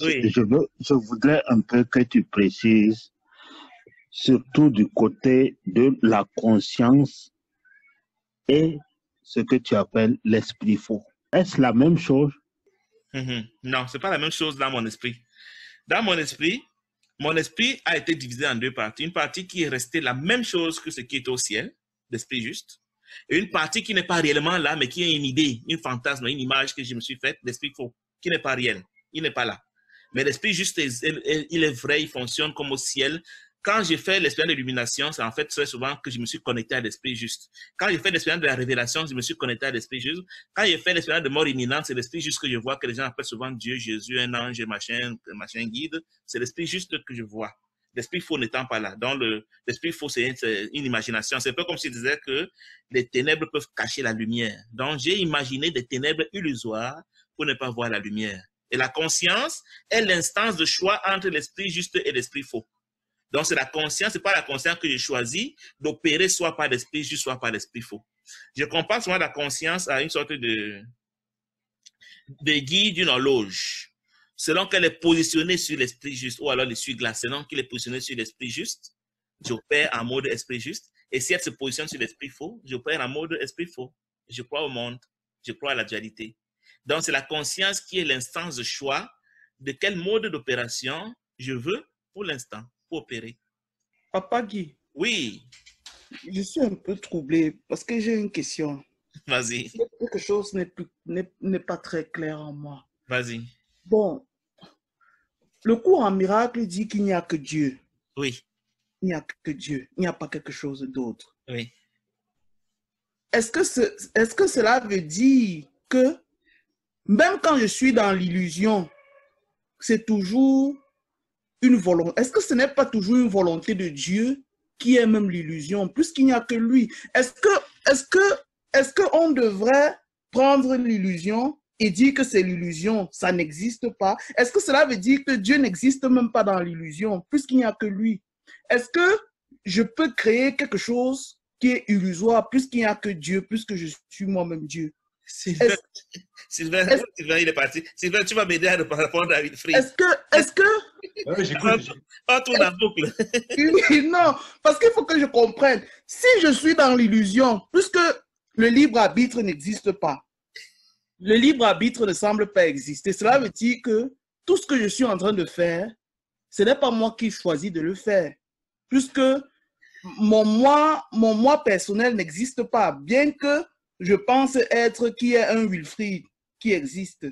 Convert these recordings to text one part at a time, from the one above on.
Oui. Je voudrais un peu que tu précises, surtout du côté de la conscience et ce que tu appelles l'esprit faux. Est-ce la même chose? Non, c'est pas la même chose dans mon esprit. Dans mon esprit a été divisé en deux parties. Une partie qui est restée la même chose que ce qui est au ciel, l'esprit juste, et une partie qui n'est pas réellement là, mais qui est une idée, une fantasme, une image que je me suis faite, l'esprit faux, qui n'est pas réel, il n'est pas là. Mais l'esprit juste, il est vrai, il fonctionne comme au ciel. Quand j'ai fait l'expérience d'illumination, c'est en fait très souvent que je me suis connecté à l'esprit juste. Quand j'ai fait l'expérience de la révélation, je me suis connecté à l'esprit juste. Quand j'ai fait l'expérience de mort imminente, c'est l'esprit juste que je vois, que les gens appellent souvent Dieu, Jésus, un ange, machin guide. C'est l'esprit juste que je vois. L'esprit faux n'étant pas là. Donc, l'esprit faux, c'est une imagination. C'est un peu comme si je disais que les ténèbres peuvent cacher la lumière. Donc, j'ai imaginé des ténèbres illusoires pour ne pas voir la lumière. Et la conscience est l'instance de choix entre l'esprit juste et l'esprit faux. Donc, c'est la conscience, c'est pas la conscience que j'ai choisi d'opérer soit par l'esprit juste, soit par l'esprit faux. Je compare souvent la conscience à une sorte de guide d'une horloge. Selon qu'elle est positionnée sur l'esprit juste, ou alors l'essuie-glace, selon qu'elle est positionnée sur l'esprit juste, j'opère en mode esprit juste. Et si elle se positionne sur l'esprit faux, j'opère en mode esprit faux. Je crois au monde, je crois à la dualité. Donc, c'est la conscience qui est l'instance de choix de quel mode d'opération je veux pour l'instant, pour opérer. Papa Guy. Oui. Je suis un peu troublé parce que j'ai une question. Vas-y. Quelque chose n'est pas très clair en moi. Vas-y. Bon, le cours en miracle dit qu'il n'y a que Dieu. Oui. Il n'y a que Dieu. Il n'y a pas quelque chose d'autre. Oui. Est-ce que cela veut dire que même quand je suis dans l'illusion, c'est toujours une volonté? Est-ce que ce n'est pas toujours une volonté de Dieu qui est même l'illusion, puisqu'il n'y a que lui? Est-ce qu'on devrait prendre l'illusion et dire que c'est l'illusion, ça n'existe pas? Est-ce que cela veut dire que Dieu n'existe même pas dans l'illusion, puisqu'il n'y a que lui? Est-ce que je peux créer quelque chose qui est illusoire, puisqu'il n'y a que Dieu, puisque je suis moi-même Dieu? Sylvain, il est parti. Sylvain, tu vas m'aider à répondre à Wilfried. Est-ce que Ouais, j'écoute. On tourne en boucle. Non, parce qu'il faut que je comprenne. Si je suis dans l'illusion, puisque le libre arbitre n'existe pas, le libre arbitre ne semble pas exister, cela veut dire que tout ce que je suis en train de faire, ce n'est pas moi qui choisis de le faire, puisque mon moi personnel n'existe pas, bien que je pense être qui est un Wilfried qui existe.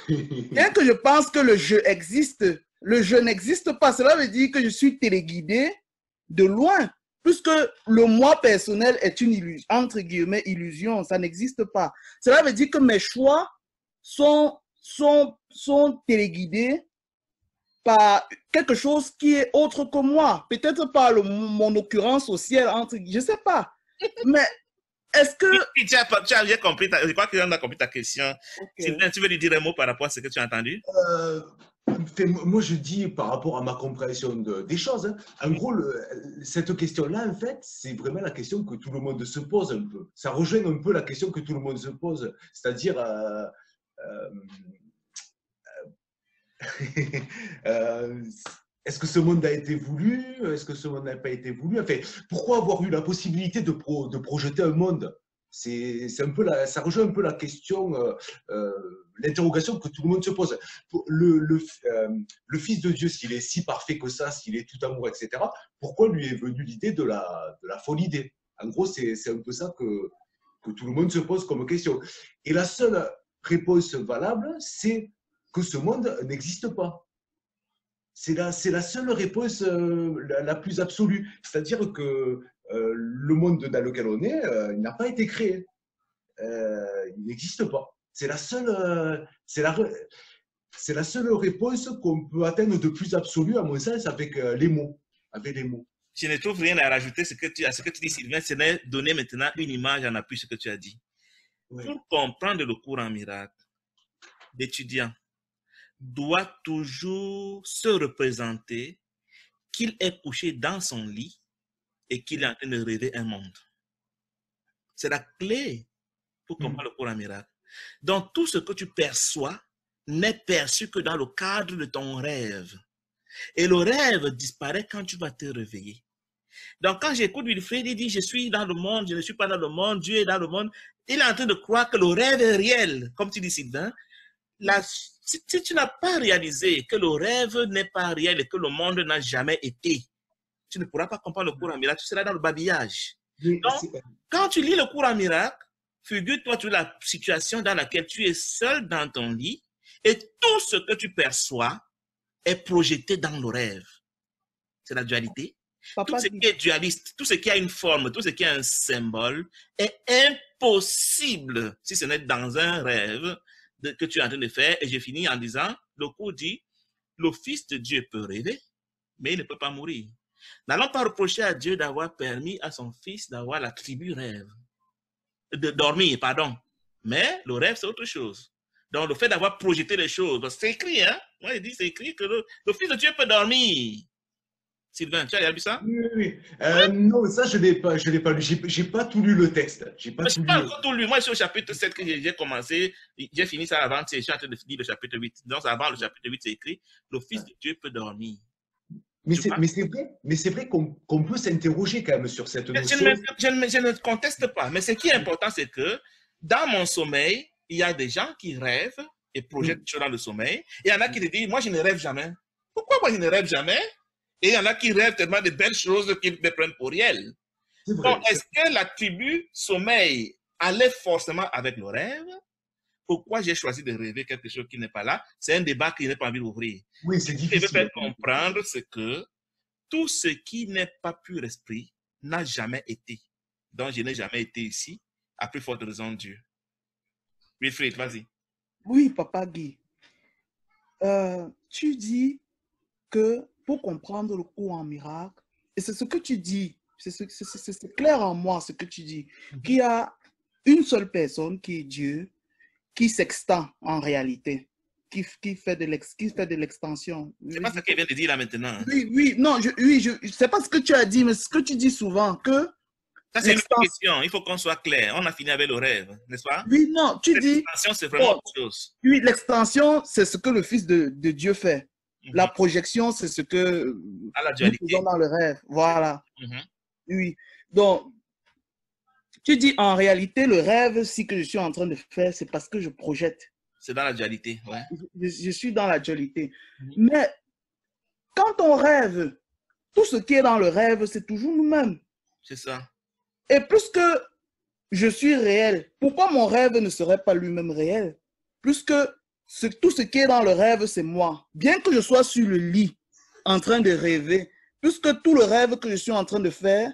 Bien que je pense que le je existe, le je n'existe pas. Cela veut dire que je suis téléguidé de loin, puisque le moi personnel est une illusion, entre guillemets, illusion, ça n'existe pas. Cela veut dire que mes choix sont téléguidés par quelque chose qui est autre que moi. Peut-être par mon occurrence au ciel, je ne sais pas. Mais est-ce que... Tu as bien compris, je crois que tu as compris ta question. Okay. Sylvain, tu veux lui dire un mot par rapport à ce que tu as entendu? Moi, je dis par rapport à ma compréhension des choses. Hein. En gros, cette question-là, en fait, c'est vraiment la question que tout le monde se pose un peu. Ça rejoint un peu la question que tout le monde se pose, c'est-à-dire est-ce que ce monde a été voulu? Est-ce que ce monde n'a pas été voulu? Enfin, pourquoi avoir eu la possibilité de projeter un monde? C'est un peu ça rejoint un peu la question, l'interrogation que tout le monde se pose. Le Fils de Dieu, s'il est si parfait que ça, s'il est tout amour, etc., pourquoi lui est venue l'idée de la folle idée? En gros, c'est un peu ça que tout le monde se pose comme question. Et la seule réponse valable, c'est que ce monde n'existe pas. C'est la seule réponse la plus absolue. C'est-à-dire que le monde dans lequel on est, il n'a pas été créé. Il n'existe pas. C'est la seule réponse qu'on peut atteindre de plus absolue, à mon sens, avec les mots. Je ne trouve rien à rajouter à ce que tu dis, Sylvain. C'est donner maintenant une image en appui à ce que tu as dit. Oui. Pour comprendre le cours en miracle, l'étudiant doit toujours se représenter qu'il est couché dans son lit et qu'il est en train de rêver un monde. C'est la clé pour comprendre le cours en miracle. Donc, tout ce que tu perçois n'est perçu que dans le cadre de ton rêve. Et le rêve disparaît quand tu vas te réveiller. Donc, quand j'écoute Wilfried, il dit, je suis dans le monde, je ne suis pas dans le monde, Dieu est dans le monde. Il est en train de croire que le rêve est réel. Comme tu dis, Sylvain, si tu n'as pas réalisé que le rêve n'est pas réel et que le monde n'a jamais été, tu ne pourras pas comprendre le cours en miracle, tu seras dans le babillage. Donc, quand tu lis le cours en miracle, figure-toi sur la situation dans laquelle tu es seul dans ton lit et tout ce que tu perçois est projeté dans le rêve. C'est la dualité. Tout ce qui est dualiste, tout ce qui a une forme, tout ce qui a un symbole est impossible si ce n'est dans un rêve que tu es en train de faire. Et je finis en disant, le cours dit, le Fils de Dieu peut rêver, mais il ne peut pas mourir. N'allons pas reprocher à Dieu d'avoir permis à son Fils d'avoir l'attribut rêve, de dormir, pardon. Mais le rêve, c'est autre chose. Donc, le fait d'avoir projeté les choses, c'est écrit, hein? Moi, il dit, c'est écrit que le Fils de Dieu peut dormir. Sylvain, tu as lu ça? Oui. Non, ça, je ne l'ai pas lu. Je n'ai pas tout lu le texte. Je n'ai pas tout lu. Moi, je suis au chapitre 7 que j'ai commencé. J'ai fini ça avant. Je suis en train de finir le chapitre 8. Donc, avant le chapitre 8, c'est écrit, le Fils de Dieu peut dormir. Mais c'est vrai qu'on peut s'interroger quand même sur cette notion. Je ne conteste pas. Mais ce qui est important, c'est que dans mon sommeil, il y a des gens qui rêvent et projettent des choses dans le sommeil. Et il y en a qui te disent, moi, je ne rêve jamais. Pourquoi moi, je ne rêve jamais? Et il y en a qui rêvent tellement de belles choses qu'ils me prennent pour réel. Donc, est-ce que l'attribut sommeil allait forcément avec le rêve? Pourquoi j'ai choisi de rêver quelque chose qui n'est pas là? C'est un débat que je n'ai pas envie d'ouvrir. Oui, c'est difficile. Ce que je veux faire comprendre, c'est que tout ce qui n'est pas pur esprit n'a jamais été. Donc, je n'ai jamais été ici, à plus forte raison de Dieu. Wilfried, vas-y. Oui, Papa Guy. Tu dis que pour comprendre le cours en miracle, et c'est ce que tu dis, c'est clair en moi ce que tu dis, qu'il y a une seule personne qui est Dieu, qui s'extend en réalité, qui fait de l'extension. C'est pas ce qu'il vient de dire là maintenant. Oui, non, c'est pas ce que tu as dit, mais ce que tu dis souvent, que ça, c'est une question. Il faut qu'on soit clair. On a fini avec le rêve, n'est-ce pas? Oui, non, tu dis... L'extension, c'est vraiment autre chose. Oui, l'extension, c'est ce que le Fils de Dieu fait. La projection, c'est ce que nous faisons dans le rêve. Voilà. Oui. Donc, tu dis en réalité, le rêve, si que je suis en train de faire, c'est parce que je projette. C'est dans la dualité, ouais. Je suis dans la dualité. Mais quand on rêve, tout ce qui est dans le rêve, c'est toujours nous-mêmes. C'est ça. Et puisque je suis réel, pourquoi mon rêve ne serait pas lui-même réel? Puisque tout ce qui est dans le rêve, c'est moi. Bien que je sois sur le lit, en train de rêver, puisque tout le rêve que je suis en train de faire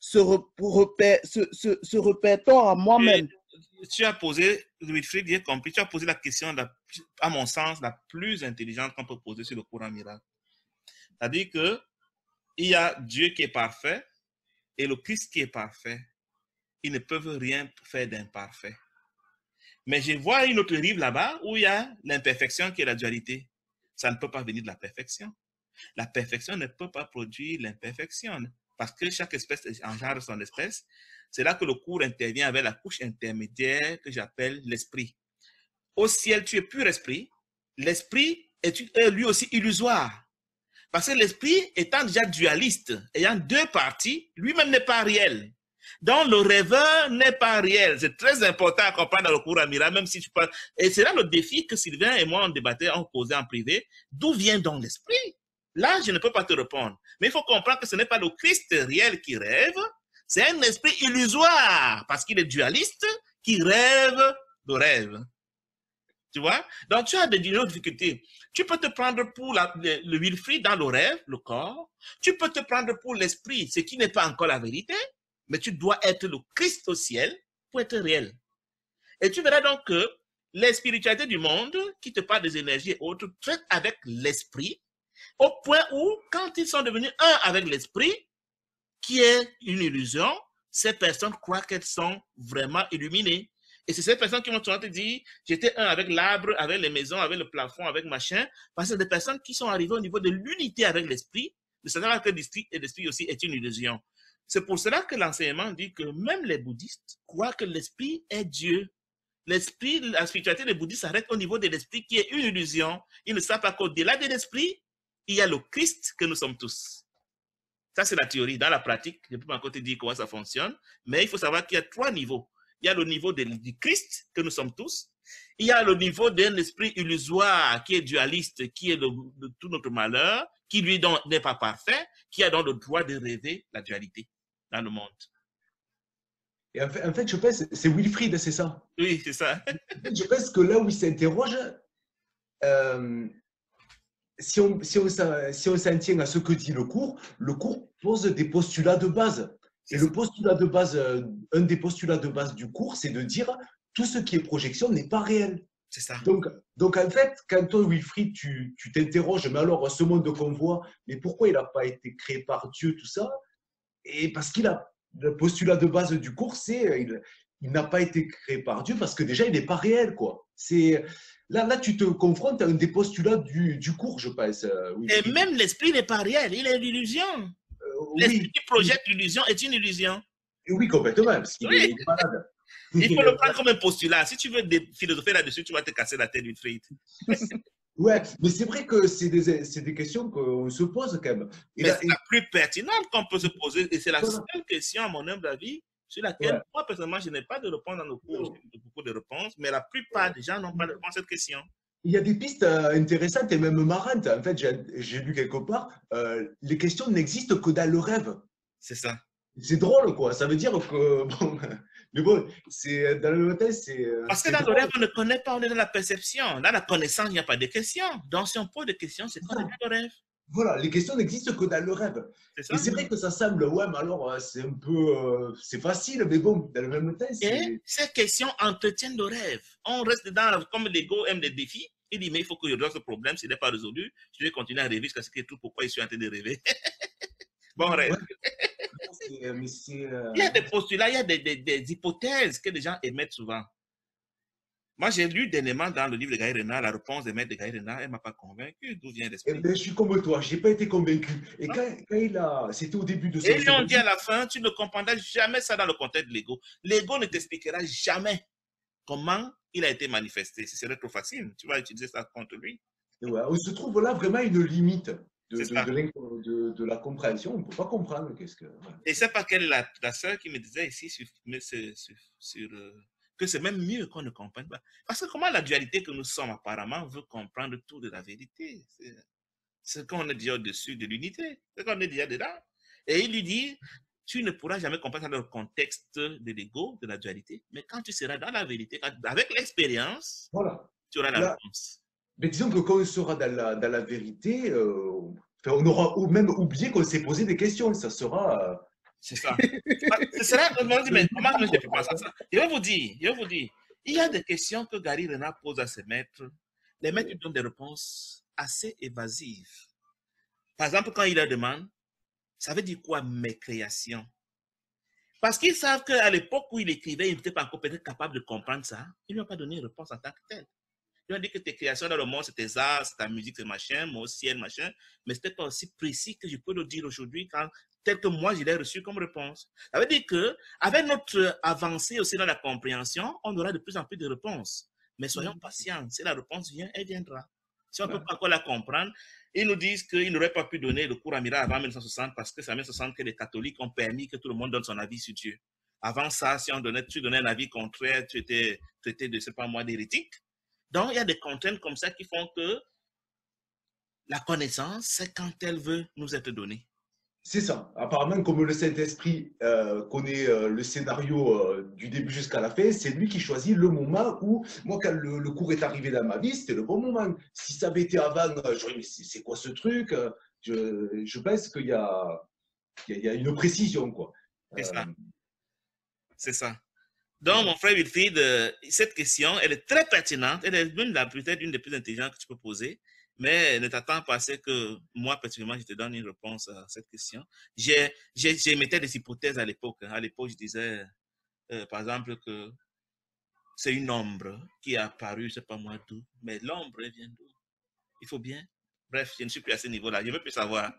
se répétore à moi-même. Tu as posé, Wilfried, j'ai compris, tu as posé la question, à mon sens, la plus intelligente qu'on peut poser sur le cours en miracle. C'est-à-dire qu'il y a Dieu qui est parfait et le Christ qui est parfait. Ils ne peuvent rien faire d'imparfait. Mais je vois une autre rive là-bas où il y a l'imperfection qui est la dualité. Ça ne peut pas venir de la perfection. La perfection ne peut pas produire l'imperfection parce que chaque espèce engendre son espèce. C'est là que le cours intervient avec la couche intermédiaire que j'appelle l'esprit. Au ciel, tu es pur esprit. L'esprit est lui aussi illusoire. Parce que l'esprit étant déjà dualiste, ayant deux parties, lui-même n'est pas réel. Donc, le rêveur n'est pas réel. C'est très important à comprendre dans le cours en miracle, même si tu parles. Et c'est là le défi que Sylvain et moi, on débattait, on posait en privé. D'où vient donc l'esprit? Là, je ne peux pas te répondre. Mais il faut comprendre que ce n'est pas le Christ réel qui rêve, c'est un esprit illusoire, parce qu'il est dualiste, qui rêve le rêve. Tu vois? Donc, tu as des difficultés. Tu peux te prendre pour le Wilfried dans le rêve, le corps. Tu peux te prendre pour l'esprit, ce qui n'est pas encore la vérité. Mais tu dois être le Christ au ciel pour être réel. Et tu verras donc que les spiritualités du monde, qui te parlent des énergies et autres, traitent avec l'esprit, au point où, quand ils sont devenus un avec l'esprit, qui est une illusion, ces personnes croient qu'elles sont vraiment illuminées. Et c'est ces personnes qui vont te dire, j'étais un avec l'arbre, avec les maisons, avec le plafond, avec machin, parce que c'est des personnes qui sont arrivées au niveau de l'unité avec l'esprit, de savoir que l'esprit aussi est une illusion. C'est pour cela que l'enseignement dit que même les bouddhistes croient que l'esprit est Dieu. l'esprit, la spiritualité des bouddhistes s'arrête au niveau de l'esprit qui est une illusion. Ils ne savent pas qu'au-delà de l'esprit, il y a le Christ que nous sommes tous. Ça, c'est la théorie. Dans la pratique, je ne peux pas encore te dire comment ça fonctionne, mais il faut savoir qu'il y a 3 niveaux. Il y a le niveau du Christ que nous sommes tous. Il y a le niveau d'un esprit illusoire qui est dualiste, qui est de tout notre malheur, qui lui n'est pas parfait, qui a donc le droit de rêver la dualité dans le monde. Et en fait, je pense, c'est Wilfried, c'est ça? Oui, c'est ça. Je pense que là où il s'interroge, si on s'en tient à ce que dit le cours pose des postulats de base. Et le postulat de base, un des postulats de base du cours, c'est de dire tout ce qui est projection n'est pas réel. C'est ça. Donc en fait, quand toi, Wilfried, tu t'interroges, mais alors ce monde qu'on voit, mais pourquoi il n'a pas été créé par Dieu, tout ça? Et parce qu'il a le postulat de base du cours, c'est il n'a pas été créé par Dieu parce que déjà, il n'est pas réel, quoi. Là, tu te confrontes à un des postulats du cours, je pense. Et même l'esprit n'est pas réel, il est l'illusion. L'esprit qui projette l'illusion est une illusion. Oui, complètement, parce qu'il est malade. Il faut le prendre comme un postulat. Si tu veux philosopher là-dessus, tu vas te casser la tête, Wilfried. Ouais, mais c'est vrai que c'est des questions qu'on se pose quand même. Mais c'est la plus pertinente qu'on peut se poser, et c'est la seule question, à mon humble avis, sur laquelle moi, personnellement, je n'ai pas de réponse dans nos cours. J'ai beaucoup de réponses, mais la plupart des gens n'ont pas de réponse à cette question. Il y a des pistes intéressantes et même marrantes. En fait, j'ai lu quelque part, les questions n'existent que dans le rêve. C'est ça. C'est drôle, quoi. Ça veut dire que... Bon, mais bon, c'est dans le matin, c'est... Parce que dans le rêve, on ne connaît pas, on est dans la perception. Dans la connaissance, il n'y a pas de questions. Donc, si on pose des questions, c'est qu'on est dans le rêve. Voilà, les questions n'existent que dans le rêve. Et c'est vrai que ça semble, ouais, mais alors, c'est un peu... c'est facile, mais bon, dans le même temps, c'est... Et ces questions entretiennent le rêve. On reste dedans, comme l'ego aime les défis. Il dit, mais il faut que je résolve ce problème. S'il n'est pas résolu, je vais continuer à rêver jusqu'à ce que tout pourquoi je suis en train de rêver. Bon rêve. Ouais. Il y a des postulats, il y a des hypothèses que les gens émettent souvent. Moi, j'ai lu dernièrement dans le livre de Gaï Renard la réponse des maîtres de Gaï Renard. Elle ne m'a pas convaincu d'où vient l'esprit. Je suis comme toi, je n'ai pas été convaincu. Et quand il a... C'était au début de son... Et ils ont dit à la fin, tu ne comprendras jamais ça dans le contexte de l'ego. L'ego ne t'expliquera jamais comment il a été manifesté. Ce serait trop facile. Tu vas utiliser ça contre lui. Ouais, on se trouve là vraiment une limite de la compréhension. On ne peut pas comprendre qu'est-ce que... Ouais. Et c'est pas quelle est la sœur qui me disait ici que c'est même mieux qu'on ne comprenne pas. Parce que comment la dualité que nous sommes apparemment veut comprendre tout de la vérité. C'est ce qu'on est déjà au-dessus de l'unité. C'est ce qu'on est déjà dedans. Et il lui dit, tu ne pourras jamais comprendre dans le contexte de l'ego, de la dualité, mais quand tu seras dans la vérité, avec l'expérience, voilà. Tu auras la réponse. Mais disons que quand on sera dans la vérité, on aura même oublié qu'on s'est posé des questions. Ça sera... C'est ça. Ce sera... Mais comment je peux penser à ça? Je vais vous dire, il y a des questions que Gaï Renard pose à ses maîtres. Les maîtres lui donnent des réponses assez évasives. Par exemple, quand il leur demande, ça veut dire quoi mes créations? Parce qu'ils savent qu'à l'époque où il écrivait, il n'était pas encore peut-être capable de comprendre ça. Ils ne lui ont pas donné une réponse en tant que telle. Ils ont dit que tes créations dans le monde, c'est tes arts, c'est ta musique, c'est machin, mon ciel, machin. Mais ce n'était pas aussi précis que je peux le dire aujourd'hui, tel que moi, je l'ai reçu comme réponse. Ça veut dire qu'avec notre avancée aussi dans la compréhension, on aura de plus en plus de réponses. Mais soyons patients. Si la réponse vient, elle viendra. Si on ne peut pas encore la comprendre, ils nous disent qu'ils n'auraient pas pu donner le cours Amira avant 1960 parce que c'est en 1960 que les catholiques ont permis que tout le monde donne son avis sur Dieu. Avant ça, si tu donnais un avis contraire, tu étais traité de, je ne sais pas moi, d'hérétique. Donc, il y a des contraintes comme ça qui font que la connaissance, c'est quand elle veut nous être donnée. C'est ça. Apparemment, comme le Saint-Esprit connaît le scénario du début jusqu'à la fin, c'est lui qui choisit le moment où, moi, quand le cours est arrivé dans ma vie, c'était le bon moment. Si ça avait été avant, j'aurais dit, mais c'est quoi ce truc? Je pense qu'il y a une précision, quoi. C'est ça. C'est ça. Donc, mon frère Wilfried, cette question, elle est très pertinente. Elle est même peut-être une des plus intelligentes que tu peux poser. Mais ne t'attends pas à ce que moi, personnellement, je te donne une réponse à cette question. J'émettais des hypothèses à l'époque. À l'époque, je disais, par exemple, que c'est une ombre qui est apparue, je ne sais pas moi d'où. Mais l'ombre, elle vient d'où? Il faut bien. Bref, je ne suis plus à ce niveau-là. Je ne veux plus savoir.